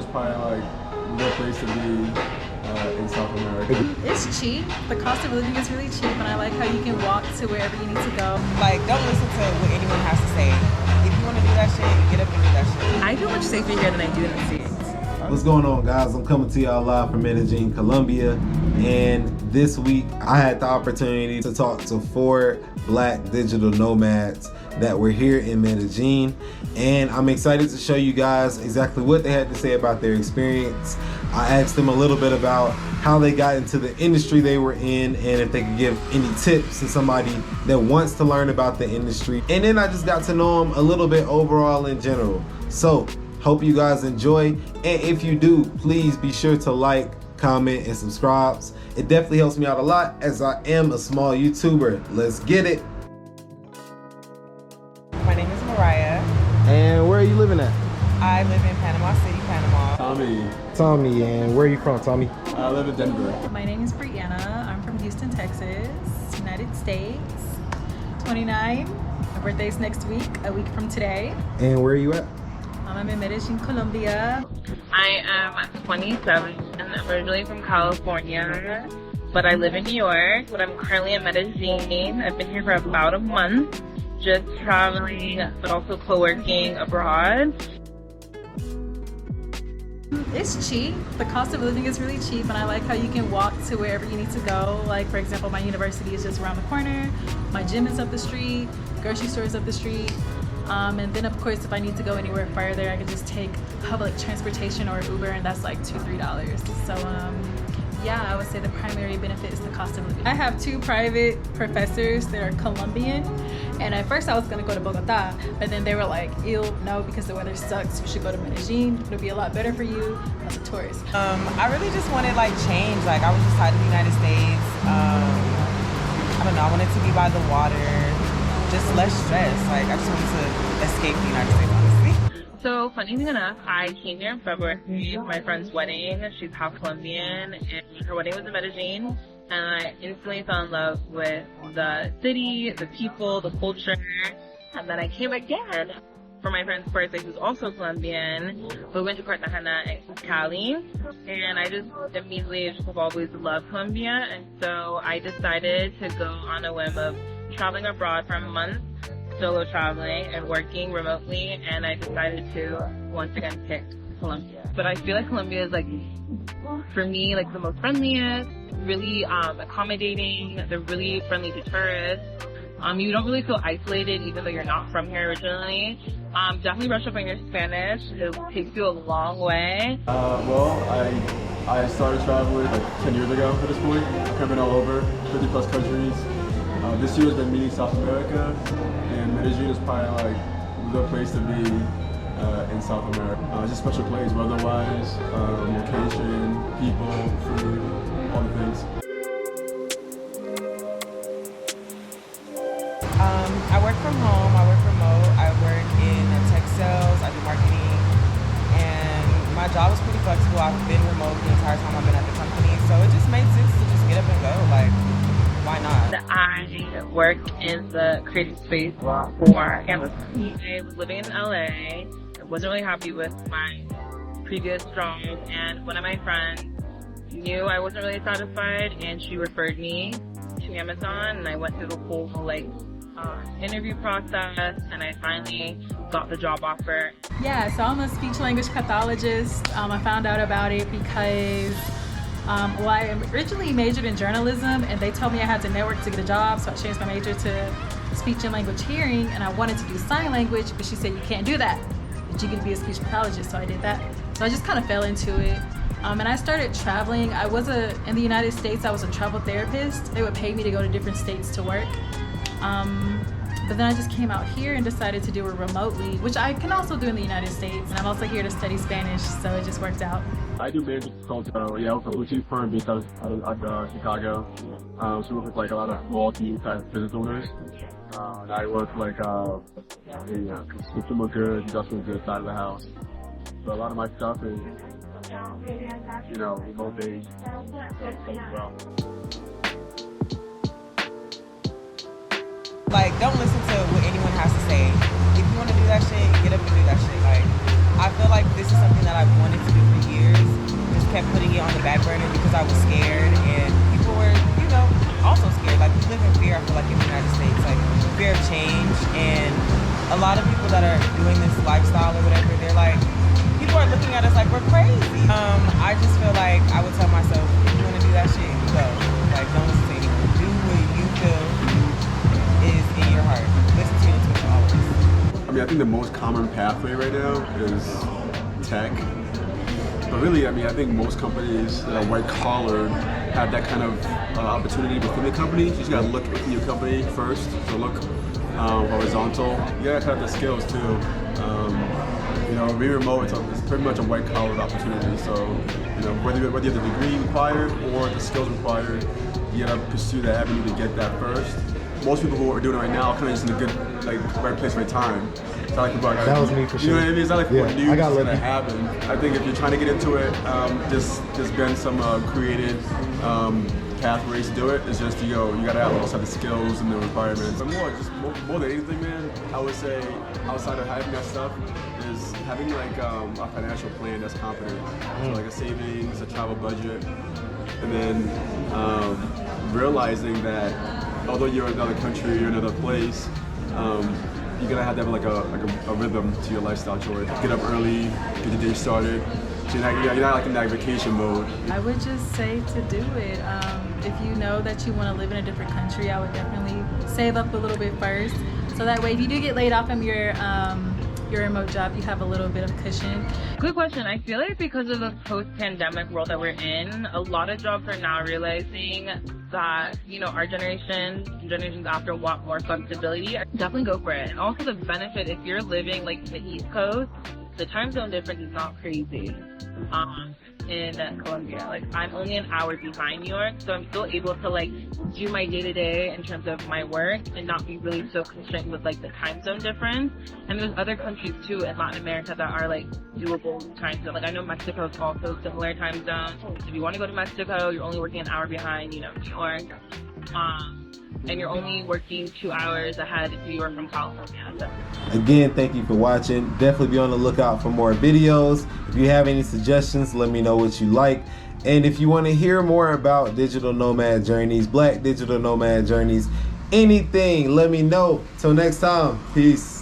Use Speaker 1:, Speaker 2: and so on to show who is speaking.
Speaker 1: is probably like the place to be in South America.
Speaker 2: It's cheap. The cost of living is really cheap, and I like how you can walk to wherever you need to go.
Speaker 3: Like, don't listen to what anyone has to say. If you want to do that shit, get up and do that shit.
Speaker 4: I feel much safer here than I do in the States.
Speaker 5: What's going on, guys? I'm coming to y'all live from Medellin, Colombia, and this week I had the opportunity to talk to 4 black digital nomads that were here in Medellin, and I'm excited to show you guys exactly what they had to say about their experience. I asked them a little bit about how they got into the industry they were in and if they could give any tips to somebody that wants to learn about the industry, and then I just got to know them a little bit overall in general. So hope you guys enjoy, and if you do, please be sure to like, comment, and subscribe. It definitely helps me out a lot as I am a small YouTuber. Let's get it.
Speaker 3: My name is Mariah.
Speaker 5: And where are you living at?
Speaker 3: I live in Panama City, Panama.
Speaker 5: Tommy, and where are you from, Tommy?
Speaker 1: I live in Denver.
Speaker 2: My name is Brianna. I'm from Houston, Texas, United States. 29. My birthday's next week, a week from today.
Speaker 5: And where are you at?
Speaker 2: I'm in Medellin, Colombia.
Speaker 4: I am 27 and I'm originally from California, but I live in New York, but I'm currently in Medellin. I've been here for about a month, just traveling, but also co-working abroad.
Speaker 2: It's cheap. The cost of living is really cheap, and I like how you can walk to wherever you need to go. Like, for example, my university is just around the corner, my gym is up the street, grocery store is up the street. And then of course, if I need to go anywhere further, I can just take public transportation or Uber, and that's like $2-3. So yeah, I would say the primary benefit is the cost of living. I have 2 private professors that are Colombian, and at first I was gonna go to Bogota, but then they were like, ew, no, because the weather sucks, you should go to Medellin, it'll be a lot better for you as a tourist.
Speaker 3: I really just wanted like change. Like, I was just tired of the United States. I don't know, I wanted to be by the water, just less stress. Like, I just wanted to escape the United States, honestly.
Speaker 4: So funny thing enough, I came here in February for my friend's wedding. She's half Colombian and her wedding was in Medellin, and I instantly fell in love with the city, the people, the culture. And then I came again for my friend's birthday, who's also Colombian. We went to Cartagena and Cali, and I just immediately just have always loved Colombia, and so I decided to go on a whim of traveling abroad for a month, solo traveling and working remotely, and I decided to once again pick Colombia. But I feel like Colombia is like, for me, like the most friendliest, really accommodating. They're really friendly to tourists. You don't really feel isolated even though you're not from here originally. Definitely brush up on your Spanish. It takes you a long way.
Speaker 1: Well, I started traveling like 10 years ago at this point. I've been all over, 50 plus countries. This year has been meeting South America, and Medellin is probably like the place to be in South America. It's a special place, weather-wise, location, people, food, all the things.
Speaker 3: I work from home, I work remote, I work in tech sales, I do marketing, and my job is pretty flexible. I've been remote the entire time I've been at the company, so it just made sense to just get up and go. Like, why not?
Speaker 4: I work in the creative space for Amazon. I was living in LA. I wasn't really happy with my previous job, and one of my friends knew I wasn't really satisfied, and she referred me to Amazon, and I went through the whole interview process, and I finally got the job offer.
Speaker 2: Yeah, so I'm a speech language pathologist. I found out about it because well, I originally majored in journalism, and they told me I had to network to get a job, so I changed my major to speech and language hearing, and I wanted to do sign language, but she said you can't do that, but you can be a speech pathologist, so I did that. So I just kind of fell into it. And I started traveling. In the United States, I was a travel therapist. They would pay me to go to different states to work. But then I just came out here and decided to do it remotely, which I can also do in the United States. And I'm also here to study Spanish, so it just worked out.
Speaker 1: I do management consulting. Yeah, I'm a boutique firm based out of Chicago. So we work with like a lot of multi type business owners. And I work like the consumer goods, industrial goods side of the house. So a lot of my stuff is, remote based as well.
Speaker 3: Like, don't listen to what anyone has to say. If you want to do that shit, get up and do that shit. Like, I feel like this is something that I've wanted to do for years. Just kept putting it on the back burner because I was scared, and people were, you know, also scared. Like, we live in fear, I feel like, in the United States, like fear of change. And a lot of people that are doing this lifestyle or whatever, they're like, people are looking at us like we're crazy. I just feel like I would tell myself, if you want to do that shit, go. Like, don't listen to anyone. Do what you feel is in your heart. Listen to your intuition always.
Speaker 1: I mean, I think the most common pathway right now is tech. But really, I mean, I think most companies that are white collar have that kind of opportunity within the company. You just gotta look within your company first. So look horizontal. You gotta have the skills too. You know, being remote, it's pretty much a white collar opportunity. So, you know, whether you have the degree required or the skills required, you gotta pursue that avenue to get that first. Most people who are doing it right now are kind of just in a good, like, right place, right time. It's not like people are,
Speaker 6: that was me for sure.
Speaker 1: You know what I mean? It's not like people knew
Speaker 6: I got
Speaker 1: it's
Speaker 6: lucky.
Speaker 1: gonna happen. I think if you're trying to get into it, just been some creative pathways to do it. It's just, you gotta have those type of skills and the requirements. But more than anything, man, I would say outside of having that stuff is having like a financial plan that's competent. So like a savings, a travel budget, and then realizing that although you're in another country, you're in another place, you gotta have like a rhythm to your lifestyle choice. Get up early, get your day started. So you're not like in that vacation mode.
Speaker 2: I would just say to do it. If you know that you want to live in a different country, I would definitely save up a little bit first. So that way, if you do get laid off from your remote job, you have a little bit of cushion.
Speaker 4: Good question. I feel like because of the post-pandemic world that we're in, a lot of jobs are now realizing that, you know, our generation, generations after want more flexibility. Definitely go for it. And also the benefit, if you're living like the East Coast, the time zone difference is not crazy. In Colombia, like I'm only an hour behind New York, so I'm still able to like do my day-to-day in terms of my work and not be really so constrained with like the time zone difference. And there's other countries too in Latin America that are like doable time zone. Like I know Mexico is also similar time zone. If you want to go to Mexico, you're only working an hour behind, you know, New York. And you're only working 2 hours ahead if you are from California. So.
Speaker 5: Again, thank you for watching. Definitely be on the lookout for more videos. If you have any suggestions, let me know what you like. And if you want to hear more about digital nomad journeys, Black digital nomad journeys, anything, let me know. Till next time, peace.